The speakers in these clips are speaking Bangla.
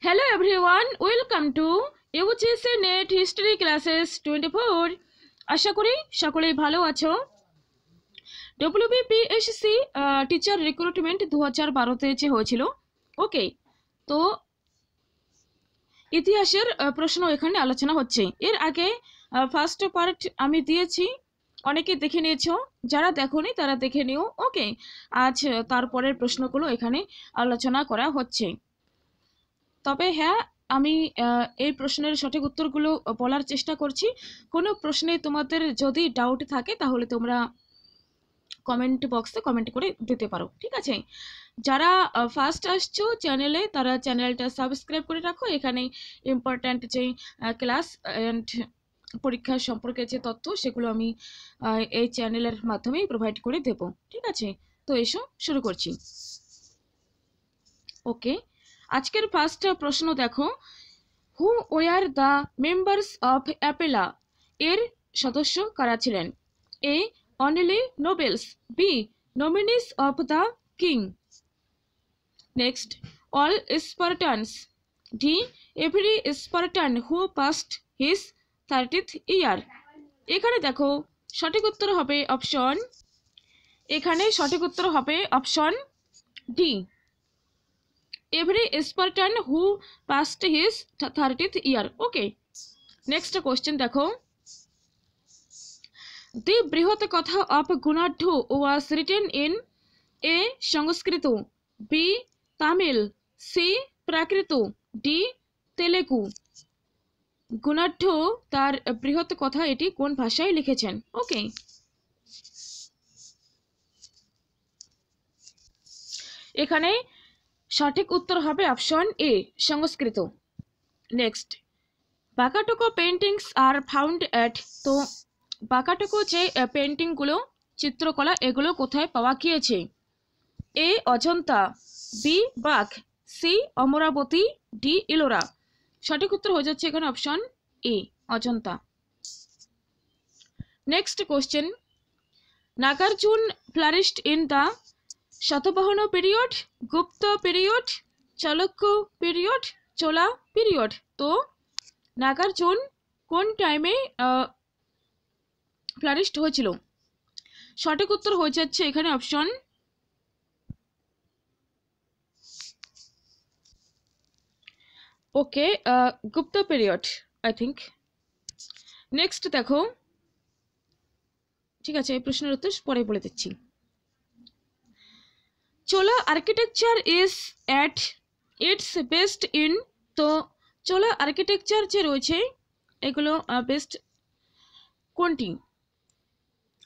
Hello everyone, welcome to UGC Net History Classes 24. আশা করি সকলেই ভালো আছো। WBPSC টিচার রিক্রুটমেন্ট 2012 তে যে হয়েছিল, ওকে, তো ইতিহাসের প্রশ্ন এখানে আলোচনা হচ্ছে। এর আগে ফার্স্ট পার্ট আমি দিয়েছি, অনেকে দেখে নিয়েছো, যারা দেখোনি তারা দেখে নিও। ওকে, আজ তারপরের প্রশ্নগুলো এখানে আলোচনা করা হচ্ছে। তবে হ্যাঁ, আমি এই প্রশ্নের সঠিক উত্তরগুলো বলার চেষ্টা করছি। কোনো প্রশ্নে তোমাদের যদি ডাউট থাকে তাহলে তোমরা কমেন্ট বক্সে কমেন্ট করে দিতে পারো, ঠিক আছে? যারা ফার্স্ট আসছো চ্যানেলে, তারা চ্যানেলটা সাবস্ক্রাইব করে রাখো। এখানে ইম্পর্ট্যান্ট যে ক্লাস অ্যান্ড পরীক্ষা সম্পর্কে যে তথ্য, সেগুলো আমি এই চ্যানেলের মাধ্যমেই প্রোভাইড করে দেব, ঠিক আছে? তো এসো শুরু করছি। ওকে, আজকের ফার্স্ট প্রশ্ন দেখো, who were the members of Apella? এর সদস্য কারা ছিলেন? A only nobles, B nominees of the king, next all Spartans, D every Spartan who passed his 30th year. এখানে দেখো সঠিক উত্তর হবে অপশন, এখানে সঠিক উত্তর হবে option D, every Spartan who passed his 30th year. Okay, next question দেখো, the বৃহৎ কথা of Gunadhya was written in A Sanskrit, B Tamil, C Prakrit, D Telugu. Gunadhya তার বৃহৎ কথা এটি কোন ভাষায় লিখেছেন? ওকে, এখানে সঠিক উত্তর হবে option A Sanskrit. Next, Vakataka paintings are found at, তো বাকাটোকো যে পেন্টিংগুলো, চিত্রকলা, এগুলো কোথায় পাওয়া গিয়েছে? A Ajanta, B Bagh, C Amaravati, D Ellora. সঠিক উত্তর হয়ে যাচ্ছে এখানে option A Ajanta. Next question, Nagarjuna flourished in the Satavahana period, Gupta period, Chalukya period, Chola period. তো নাগার্জুন কোন টাইমে ফ্লারিশড হয়েছিল? সঠিক উত্তর হয়ে যাচ্ছে এখানে option okay, Gupta period I think. Next দেখো, ঠিক আছে, এই প্রশ্নের উত্তর পরে বলে দিচ্ছি। Chola architecture is at its best in, তো চোলা আর্কিটেকচার যে রয়েছে এগুলো বেস্ট কোনটি?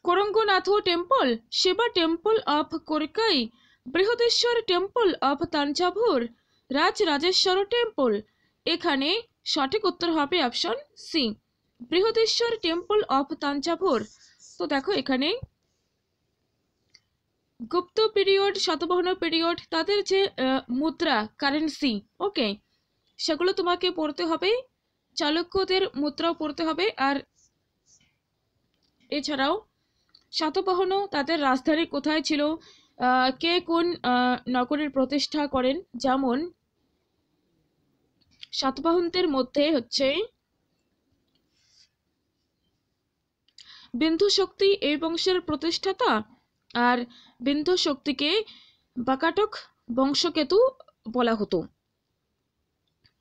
Koranganatha temple, Shiva temple of Korkai, Brihadeshwara temple of Thanjavur, Rajarajeshwara temple. এখানে সঠিক উত্তর হবে option C, Brihadeshwara temple of Thanjavur. তো দেখো এখানে গুপ্ত পিরিয়ড, শতবাহন পিরিয়ড, তাদের যে মুদ্রা, কারেন্সি, ওকে, সেগুলো তোমাকে পড়তে হবে। চালুক্যদের মুদ্রাও পড়তে হবে। আর এছাড়াও সাতবাহন, তাদের রাজধানী কোথায় ছিল, কে কোন নগরের প্রতিষ্ঠা করেন, যেমন সাতবাহনদের মধ্যে হচ্ছে বিন্ধু শক্তি এই বংশের প্রতিষ্ঠাতা, আর বিন্ধু শক্তিকে বাকাটক বংশকেতু বলা হতো।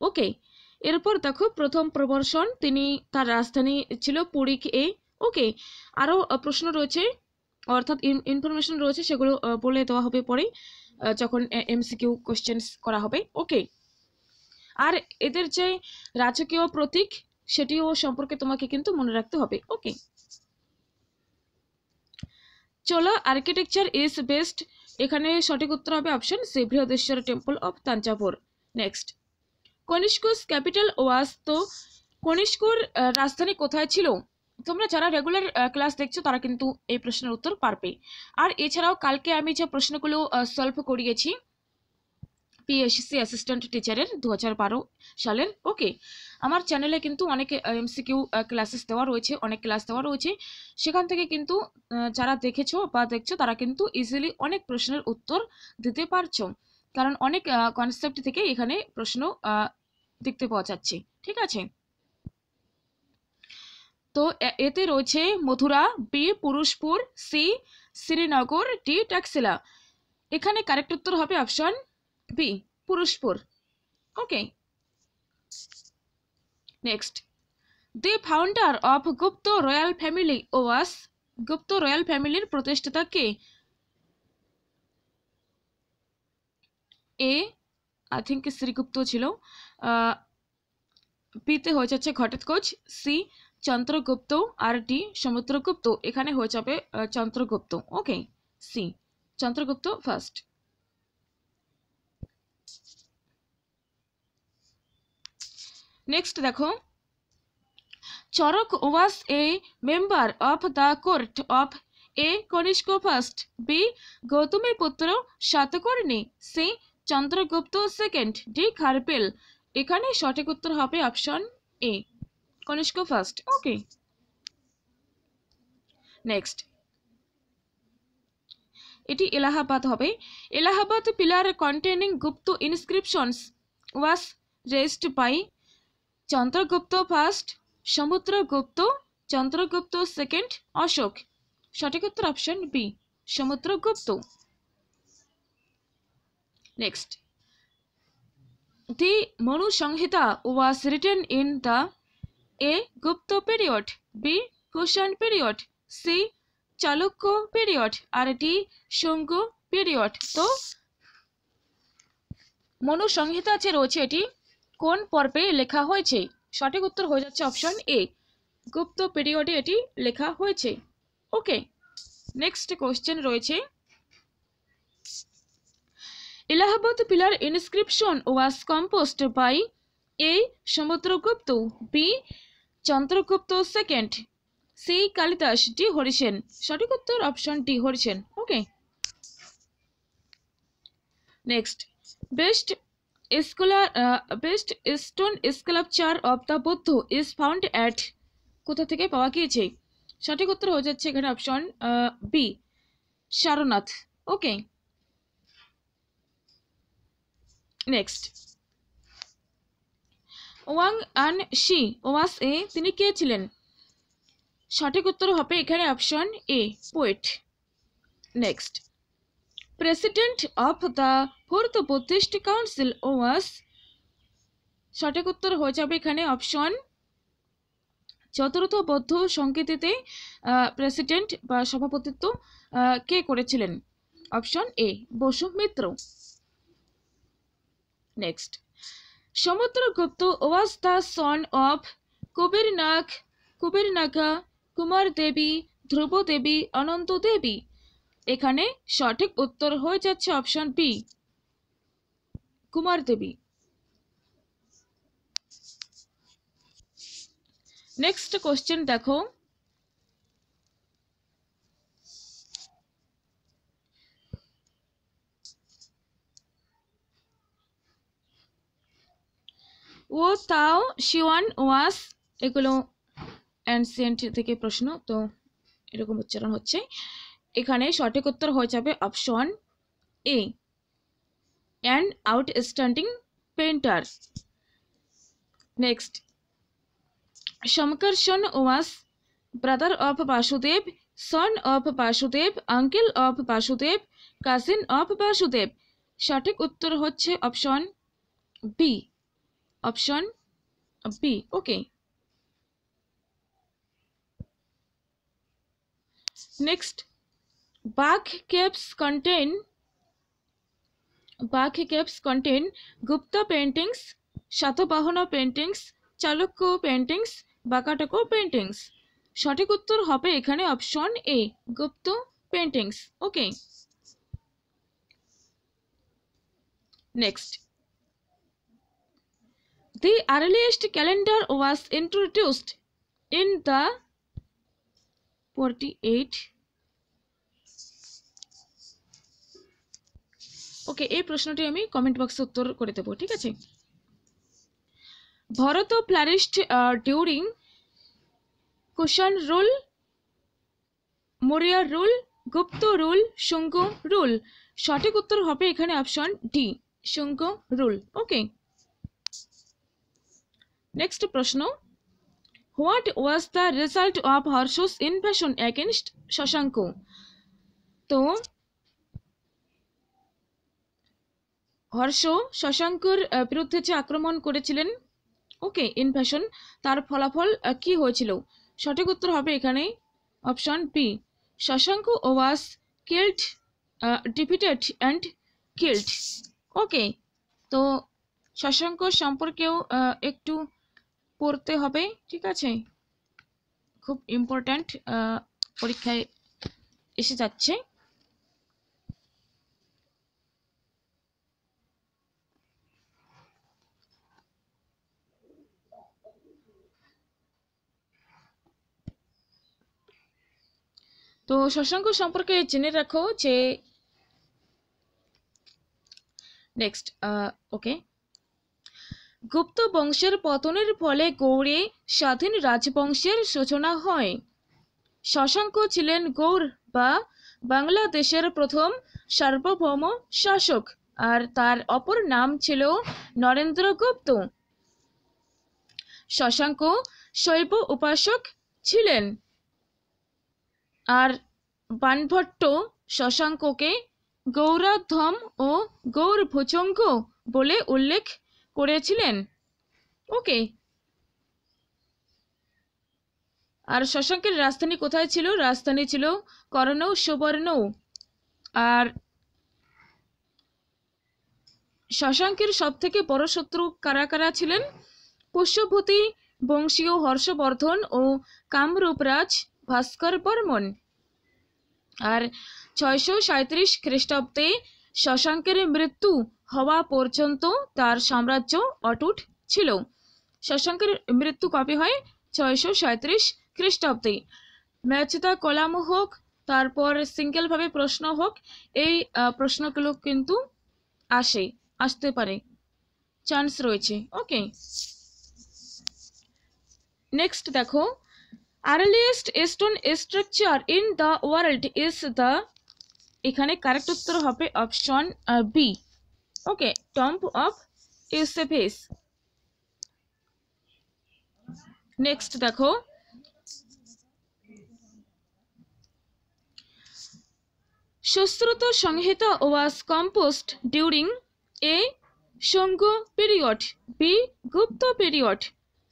ওকে, এরপর দেখো প্রথম প্রবর্ষণ, তিনি, তার রাজধানী ছিল পুরীকে। ওকে, আরও প্রশ্ন রয়েছে, অর্থাৎ ইনফরমেশন রয়েছে, সেগুলো বলে দেওয়া হবে পরে যখন এমসিকিউ কোশ্চেন্স করা হবে। ওকে, আর এদের যে রাজকীয় প্রতীক, সেটিও সম্পর্কে তোমাকে কিন্তু মনে রাখতে হবে। ওকে, চলো আর্কিটেকচার ইজ বেস্ট, এখানে সঠিক উত্তর হবে option C, Brihadeshwara temple of Thanjavur. Next, Kanishka's capital was, তো কনিষ্কর রাজধানী কোথায় ছিল? তোমরা যারা রেগুলার ক্লাস দেখছো তারা কিন্তু এই প্রশ্নের উত্তর পারবে। আর এছাড়াও কালকে আমি যে প্রশ্নগুলো সলভ করিয়েছি পিএসসি অ্যাসিস্ট্যান্ট টিচারের 2012 সালের, ওকে, আমার চ্যানেলে কিন্তু অনেক এমসিকিউ ক্লাসেস দেওয়া রয়েছে, অনেক ক্লাস দেওয়া রয়েছে। সেখান থেকে কিন্তু যারা দেখেছো বা দেখছো তারা কিন্তু ইজিলি অনেক প্রশ্নের উত্তর দিতে পারছো, কারণ অনেক কনসেপ্ট থেকে এখানে প্রশ্ন দেখতে পাওয়া যাচ্ছে। ঠিক আছে, তো এতে রয়েছে Mathura, B Purushapura, C Srinagar, D Taxila. এখানে কারেক্ট উত্তর হবে option B Purushapura. Okay, next, the founder of Gupta royal family was, গুপ্ত রয়্যাল ফ্যামিলির প্রতিষ্ঠাতা কে? এ আই থিঙ্ক শ্রীগুপ্ত ছিল, বিতে হয়ে যাচ্ছে ঘটোৎকচ, সি চন্দ্রগুপ্ত, আর ডি সমুদ্রগুপ্ত। এখানে হয়ে যাবে Chandragupta. Okay, C Chandragupta first. Next দেখো, Charaka was a member of the court of A Kanishka first, B Gautamiputra Satakarni, C Chandragupta second, D Kharavela. এখানে সঠিক উত্তর হবে option A Kanishka first. Okay, next, এটি এলাহাবাদ হবে। Allahabad pillar containing Gupta inscriptions was raised by Chandragupta first, Samudragupta, Chandragupta second, Ashoka. সঠিক উত্তর option B Samudragupta. Next, the Manu Samhita was written in the A Gupta period, B Kushan period, C Chalukya period, আর ডি শুঙ্গ পিরিয়ড। তো মনু সংহিতা যে রয়েছে এটি কোন পর্বে লেখা হয়েছে? সঠিক উত্তর হয়ে যাচ্ছে অপশন এ গুপ্ত পিরিয়ডে এটি লেখা হয়েছে। ওকে, নেক্সট কোশ্চেন রয়েছে, Allahabad pillar inscription was composed by A Samudragupta, B Chandragupta second, C Kalidasa, D Harisena. সঠিক উত্তর option D Harisena. Okay, next, best stone sculpture of the Buddha is found at, কোথা থেকে পাওয়া গিয়েছে? সঠিক উত্তর হয়ে যাচ্ছে এখানে option B Sarnath. Okay, next, Wang An Shi was A, তিনি কে ছিলেন? সঠিক উত্তর হবে এখানে option A poet. Next, president of the fourth Buddhist council ওয়াস, সঠিক উত্তর হয়ে যাবে এখানে অপশন চতুর্থ বৌদ্ধ সংগীতিতে প্রেসিডেন্ট বা সভাপতিত্ব কে করেছিলেন? Option A Vasu Mitra. Next, Samudragupta was the son of Kuberanaga, Kumara Devi, Dhruva Devi, Ananta Devi. এখানে সঠিক উত্তর হয়ে যাচ্ছে option B Kumara Devi. Next question দেখো, ও তাও শিওয়ান ওয়াস, এগুলো অ্যানসিয়েন্ট থেকে প্রশ্ন, তো এরকম উচ্চারণ হচ্ছে। এখানে সঠিক উত্তর হয়ে যাবে option A an outstanding painter. Next, Sankarshana was brother of Vasudeva, son of Vasudeva, uncle of Vasudeva, cousin of Vasudeva. সঠিক উত্তর হচ্ছে option B option B. Okay, next, Bagh caves contain Gupta paintings, Satabahana paintings, Chalukya paintings, Bakataka paintings. সঠিক উত্তর হবে এখানে option A Gupta paintings. Okay, next, the earliest calendar was introduced in the 48। ওকে, এই প্রশ্নটি আমি কমেন্ট বক্সে উত্তর করে দেবো, ঠিক আছে। Bharata flourished during Kushan rule, Maurya rule, Gupta rule, Shunga rule. সঠিক উত্তর হবে এখানে option D Shunga rule. Okay, next প্রশ্ন, what was the result of Harsha's invasion against Shashanka? তো হর্ষ শশাঙ্কর বিরুদ্ধে যে আক্রমণ করেছিলেন, ওকে, ইনভেশন, তার ফলাফল কি হয়েছিল? সঠিক উত্তর হবে এখানে option B, Shashanka was killed, defeated and killed. Okay, তো শশাঙ্ক সম্পর্কেও একটু পড়তে হবে, ঠিক আছে, খুব ইম্পর্ট্যান্ট, পরীক্ষায় এসে যাচ্ছে। তো শশাঙ্ক সম্পর্কে জেনে রাখো যে নেক্সট, ওকে, গুপ্ত বংশের পতনের ফলে গৌড়ে স্বাধীন রাজবংশের সূচনা হয়। শশাঙ্ক ছিলেন গৌড় বা বাংলাদেশের প্রথম সার্বভৌম শাসক, আর তার অপর নাম ছিল নরেন্দ্রগুপ্ত। শশাঙ্ক শৈব উপাসক ছিলেন, আর বাণভট্ট শশাঙ্ককে গৌরাধম ও গৌরভুজঙ্গ বলে উল্লেখ করেছিলেন। ওকে, আর শশাঙ্কের রাজধানী কোথায় ছিল? রাজধানী ছিল কর্ণ সুবর্ণ। আর শশাঙ্কের সব থেকে বড় শত্রু কারা কারা ছিলেন? পুষ্যভূতি বংশীয় হর্ষবর্ধন ও কামরূপরাজ ভাস্কর বর্মন। আর 637 খ্রিস্টাব্দে শশাঙ্কের মৃত্যু হওয়া পর্যন্ত তার সাম্রাজ্য অটুট ছিল। শশাঙ্কের মৃত্যু কবে হয়? 637 খ্রিস্টাব্দে। ম্যাচ দ্য কলাম হোক, তারপর সিঙ্গেল ভাবে প্রশ্ন হোক, এই প্রশ্নগুলো কিন্তু আসতে পারে, চান্স রয়েছে। ওকে, নেক্সট দেখো, earliest stone structure in the world is the, এখানে কারেক্ট উত্তর হবে option B, okay, tomb of Usaphais. Next দেখো, Sushruta Samhita was composed during A Shunga period, B Gupta period,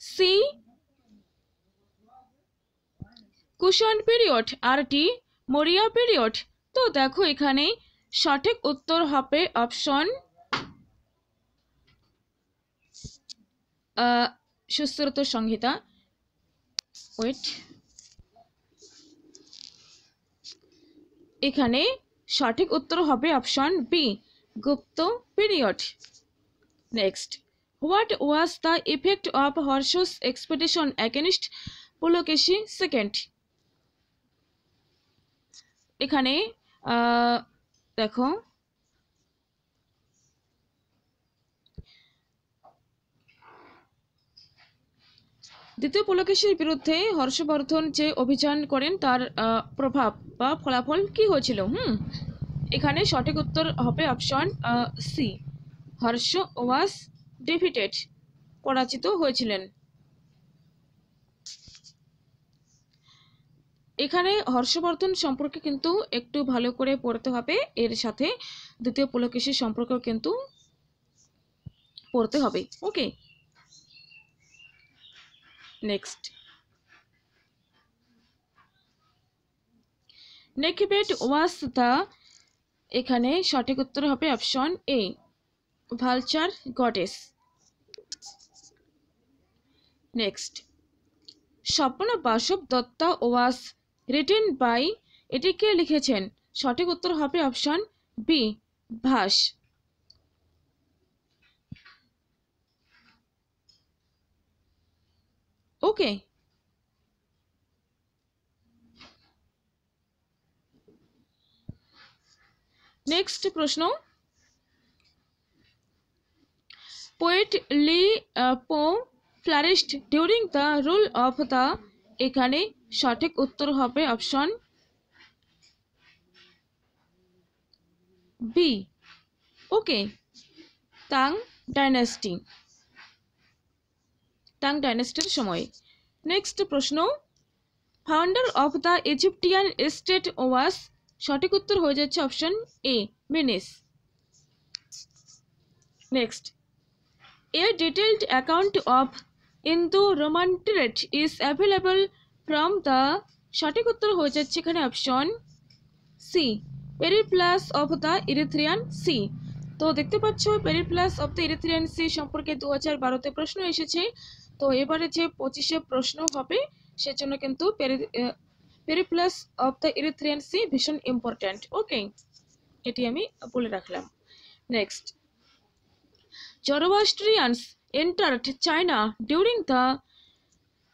C Kushan period, আর ডি মৌর্য পিরিয়ড। তো দেখো এখানে সঠিক উত্তর হবে অপশন সুশ্রুত সংহিতা, ওয়েট, এখানে সঠিক উত্তর হবে option B, Gupta period. Next, what was the effect of Harsha's expedition against Pulakeshi second? এখানে দেখো, দ্বিতীয় পুলকেশীর বিরুদ্ধে হর্ষবর্ধন যে অভিযান করেন তার প্রভাব বা ফলাফল কি হয়েছিল? এখানে সঠিক উত্তর হবে অপশন সি, হর্ষ ওয়াজ ডিফিটেড, পরাজিত হয়েছিলেন। এখানে হর্ষবর্ধন সম্পর্কে কিন্তু একটু ভালো করে পড়তে হবে, এর সাথে দ্বিতীয় পুলকেশীর সম্পর্ক কিন্তু পড়তে হবে। ওকে, নেক্সট, নেকবেট ওয়াজ দ্য, এখানে সঠিক উত্তর হবে option A, vulture goddess. Next, Swapnavasavadatta was written by, এটি কে লিখেছেন? সঠিক উত্তর হবে option B, Bhasa. Okay, next প্রশ্ন, poet Li Po flourished during the rule of the, এখানে সঠিক উত্তর হবে option B, okay, Tang dynasty. Tang ডাইনেস্টির সময়। নেক্সট প্রশ্ন, founder of the Egyptian state was, সঠিক উত্তর হয়ে যাচ্ছে option A Menes. Next, a detailed account of Indo Roman trade is available from the, সঠিক উত্তর হয়ে যাচ্ছে এখানে option C Periplus of the Erythraean Sea. তো দেখতে পাচ্ছ Periplus of the Erythraean Sea সম্পর্কে 2012-তে প্রশ্ন এসেছে। তো এবারে যে 25-এ প্রশ্ন হবে সেজন্য কিন্তু Periplus of the Erythraean sea ভীষণ ইম্পর্ট্যান্ট। ওকে, এটি আমি বলে রাখলাম। Next, Zoroastrians entered China during the,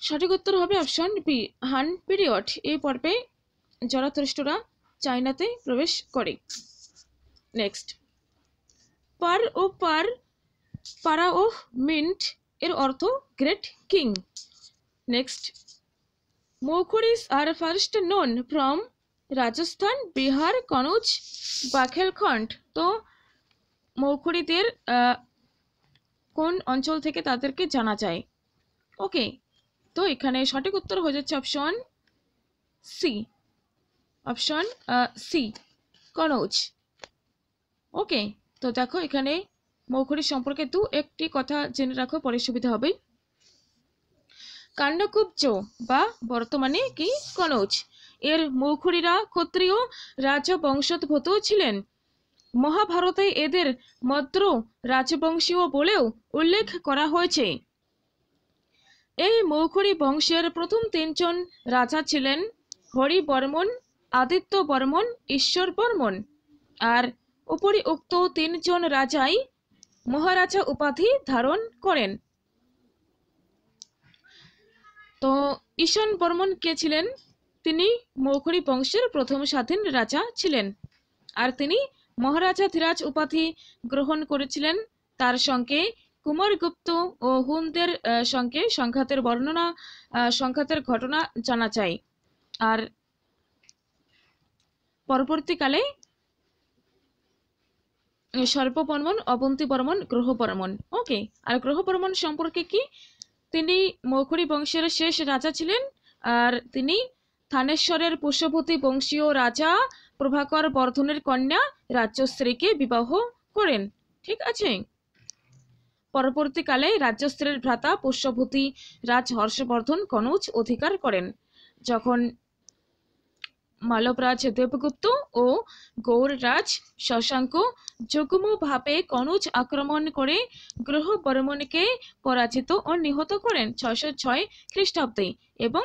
সঠিক উত্তর হবে অপশন বি হান পিরিয়ড। এই পর্বে জরাথুস্ট্ররা চায়নাতে প্রবেশ করে। নেক্সট, পারা ও মিন্ট এর অর্থ great king. Next, Maukharis are first known from Rajasthan, Bihar, Kannauj, Baghelkhand. তো মৌখুরিদের কোন অঞ্চল থেকে তাদেরকে জানা যায়? ওকে, তো এখানে সঠিক উত্তর হয়ে যাচ্ছে option C, option C Kannauj. Okay, তো দেখো এখানে মৌখুরি সম্পর্কে একটি কথা জেনে রাখো, পরে সুবিধা হবে। কান্ডকুব্জ বা বর্তমানে কি কনৌজ, এর মৌখুরিরা ক্ষত্রিয় রাজবংশোদ্ভূত ছিলেন। মহাভারতে এদের মদ্র রাজবংশীয় বলেও উল্লেখ করা হয়েছে। এই মৌখুরি বংশের প্রথম 3 জন রাজা ছিলেন হরি বর্মন, আদিত্য বর্মন, ঈশ্বর বর্মন। আর উপরি উক্ত 3 জন রাজাই মহারাজা উপাধি ধারণ করেন। তো ঈশান বর্মন কে ছিলেন? তিনি মৌখুরি বংশের প্রথম স্বাধীন রাজা ছিলেন, আর তিনি মহারাজা ধীরাজ উপাধি গ্রহণ করেছিলেন। তার সঙ্গে কুমারগুপ্ত ও হুনদের সঙ্গে সংঘাতের ঘটনা জানা যায়। আর পরবর্তীকালে সর্ববর্মন, অবন্তী বর্মন, গ্রহ বর্মন। ওকে, আর গ্রহ বর্মন সম্পর্কে কি? তিনি মৌখুরি বংশের শেষ রাজা ছিলেন, আর তিনি থানেশ্বরের পুষ্যভূতি বংশীয় রাজা প্রভাকর বর্ধনের কন্যা রাজ্যশ্রীকে বিবাহ করেন। ঠিক আছে, পরবর্তীকালে রাজ্যশ্রীর ভ্রাতা পুষ্যভূতি রাজ হর্ষবর্ধন কনৌজ অধিকার করেন। যখন মালবরাজ দেবগুপ্ত ও গৌড়রাজ শশাঙ্ক যুগ্মভাবে কনৌজ আক্রমণ করে গ্রহ বর্মনকে পরাজিত ও নিহত করেন 606 খ্রিস্টাব্দে এবং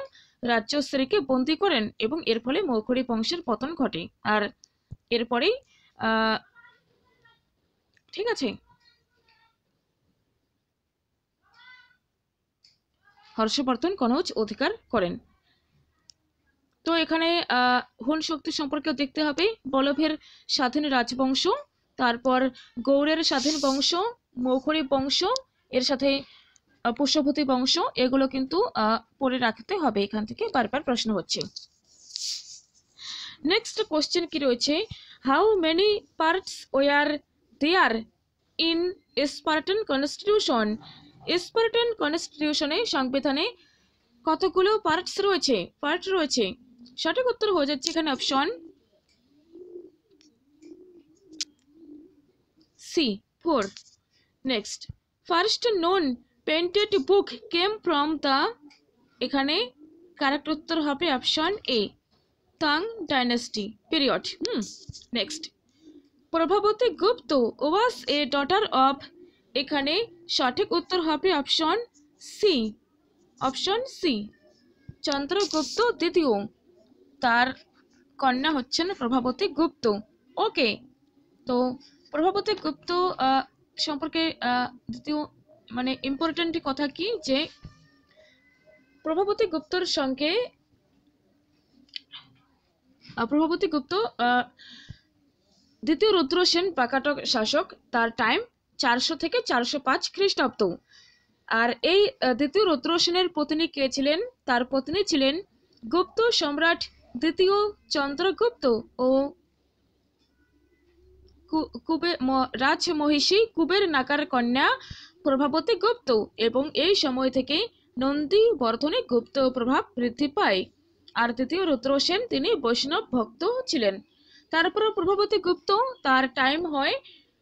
রাজ্যশ্রীকে বন্দী করেন, এবং এর ফলে মৌখুরি বংশের পতন ঘটে। আর এরপরেই ঠিক আছে, হর্ষবর্ধন কনৌজ অধিকার করেন। তো এখানে হুন শক্তি সম্পর্কেও দেখতে হবে। বল্লভের স্বাধীন রাজবংশ, তারপর গৌড়ের স্বাধীন বংশ, মৌখুরি বংশ, এর সাথে পুষ্যভূতি বংশ, এগুলো কিন্তু পড়ে রাখতে হবে, এখান থেকে বারবার প্রশ্ন হচ্ছে। নেক্সট কোশ্চেন কি রয়েছে, how many parts were there in Spartan constitution? Spartan কনস্টিটিউশনে, সংবিধানে কতগুলো পার্ট রয়েছে? সঠিক উত্তর হয়ে যাচ্ছে এখানে option C 4। Next, first known painted book came from the, এখানে কারেক্ট উত্তর হবে option A Tang dynasty period. Next, Prabhavati Gupta was a daughter of, এখানে সঠিক উত্তর হবে অপশন সি চন্দ্রগুপ্ত দ্বিতীয়, তার কন্যা হচ্ছেন প্রভাবতী গুপ্ত। ওকে, তো প্রভাবতী গুপ্ত সম্পর্কে দ্বিতীয় মানে ইম্পর্টেন্ট কথা কি, যে প্রভাবতী গুপ্তর সঙ্গে প্রভাবতী গুপ্ত দ্বিতীয় রুদ্রসেন পাকাটক শাসক, তার টাইম 400 থেকে 405 খ্রিস্টাব্দ। আর এই দ্বিতীয় রুদ্রসেনের পত্নী কে ছিলেন? তার পত্নী ছিলেন গুপ্ত সম্রাট দ্বিতীয় চন্দ্রগুপ্ত ও রাজমহিষী কুবের নাকার কন্যা প্রভাবতী গুপ্ত এবং এই সময় থেকে নন্দীবর্ধনে গুপ্ত প্রভাব বৃদ্ধি পায়। আর তৃতীয় রুদ্রসেন তিনি বৈষ্ণব ভক্ত ছিলেন। তারপর প্রভাবতী গুপ্ত তার টাইম হয়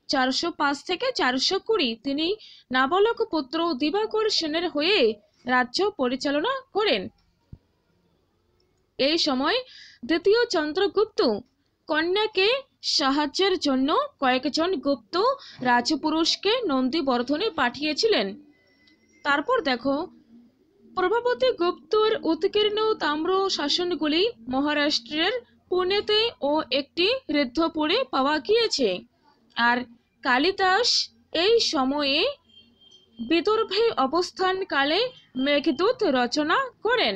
405 থেকে 420। তিনি নাবালক পুত্র দিবাকর সেনের হয়ে রাজ্য পরিচালনা করেন। এই সময় দ্বিতীয় চন্দ্রগুপ্ত কন্যাকে সাহায্যের জন্য কয়েকজন গুপ্ত রাজপুরুষকে নন্দীবর্ধনে পাঠিয়েছিলেন। তারপর দেখো, প্রভাবতী গুপ্তর উৎকীর্ণ তাম্র শাসনগুলি মহারাষ্ট্রের পুনেতে ও একটি ঋদ্ধপুরে পাওয়া গিয়েছে। আর কালিদাস এই সময়ে বিদর্ভে অবস্থানকালে মেঘদূত রচনা করেন।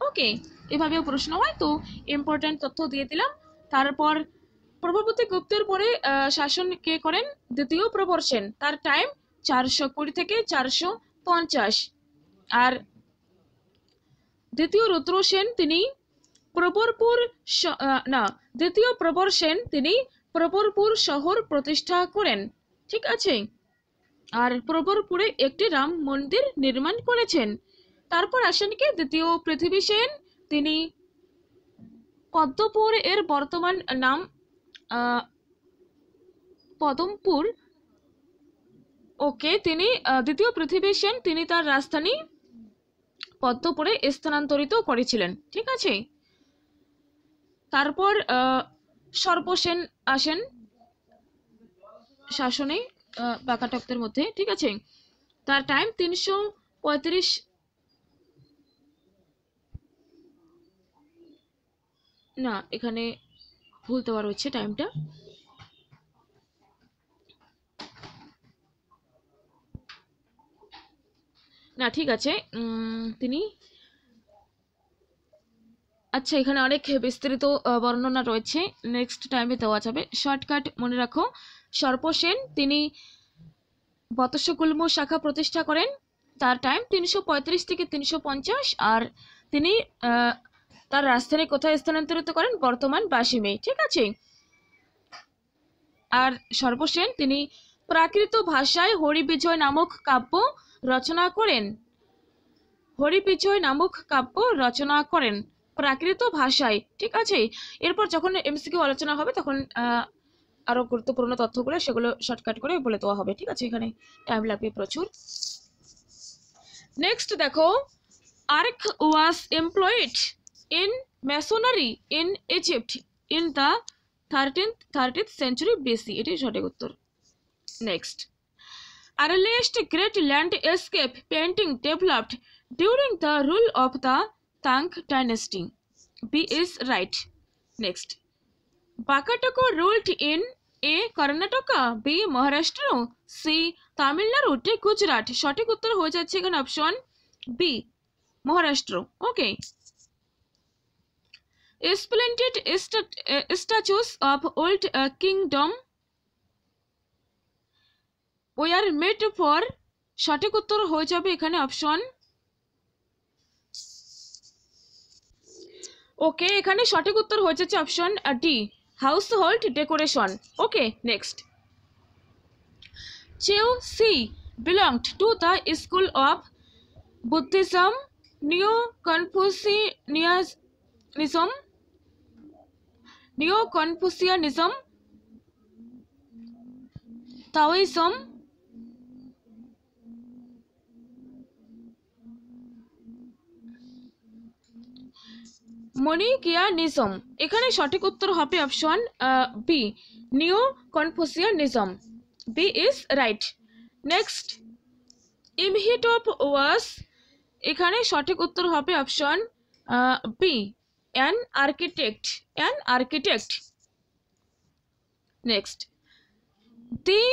ওকে, এভাবেও প্রশ্ন হয়, তো ইম্পর্টেন্ট তথ্য দিয়ে দিলাম। তারপর প্রভাবতী গুপ্তের পরে শাসন কে করেন? দ্বিতীয় প্রবর সেন, তার টাইম 420 থেকে 450। আর দ্বিতীয় রুদ্র সেন তিনি দ্বিতীয় প্রবর সেন তিনি প্রবরপুর শহর প্রতিষ্ঠা করেন। ঠিক আছে, আর প্রবরপুরে একটি রাম মন্দির নির্মাণ করেছেন। তারপর আসেন কি দ্বিতীয় পৃথিবী সেন, তিনি পদ্মপুর এর বর্তমান নাম পদমপুর। ওকে, তিনি দ্বিতীয় পৃথিবী সেন তিনি তার রাজধানী পদ্মপুরে স্থানান্তরিত করেছিলেন। ঠিক আছে, তারপর সর্পসেন আসেন শাসনে বাকাটকদের মধ্যে। ঠিক আছে, তার টাইম 335, না এখানে ভুল দেওয়া রয়েছে টাইমটা। না ঠিক আছে, তিনি আচ্ছা এখানে অনেক বিস্তৃত বর্ণনা রয়েছে, নেক্সট টাইমে দেওয়া যাবে। শর্টকাট মনে রাখো, সর্পসেন তিনি বতস্যগুল্ম শাখা প্রতিষ্ঠা করেন। তার টাইম 335 থেকে 350। আর তিনি তার রাজধানী কোথায় স্থানান্তরিত করেন? বর্তমান বাসিমে। ঠিক আছে, আর সর্বসেন তিনি প্রাকৃত ভাষায় হরিবিজয় নামক কাব্য রচনা করেন। হরিবিজয় নামক কাব্য রচনা করেন প্রাকৃত ভাষায়। ঠিক আছে, এরপর যখন এমসিকিউ আলোচনা হবে তখন আরো গুরুত্বপূর্ণ তথ্যগুলো সেগুলো শর্টকাট করে বলে দেওয়া হবে। ঠিক আছে, এখানে টাইম লাগবে প্রচুর। নেক্সট দেখো, arch was employed in masonry in Egypt in the 13th century BC। এটি সঠিক উত্তর। Next, earliest great landscape painting developed during the rule of the Tang dynasty. B is right. Next, Bakataka ruled in A. Karnataka, B. Maharashtra, C. Tamil Nadu, D. Gujarat। সঠিক উত্তর হয়ে যাচ্ছে এখানে option B, Maharashtra. Okay, splendid statues of old kingdom were made for। সঠিক উত্তর হয়ে যাবে এখানে অপশন। ওকে, এখানে সঠিক উত্তর হয়ে যাচ্ছে option D, household decoration. Okay, next, Chu Hsi belonged to the school of Buddhism, Neo-Confucianism, Taoism, Manichaeanism. এখানে সঠিক উত্তর হবে option B, neo Confucianism. B is right. Next, Imhotep was. এখানে সঠিক উত্তর হবে option B, an architect. Next, the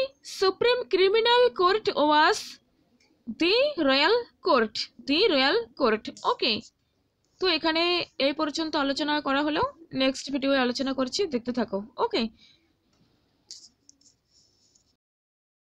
supreme criminal court was the royal court. Okay, তো এখানে এই পর্যন্ত আলোচনা করা হলো, নেক্সট ভিডিও আলোচনা করছি, দেখতে থাকো। ওকে।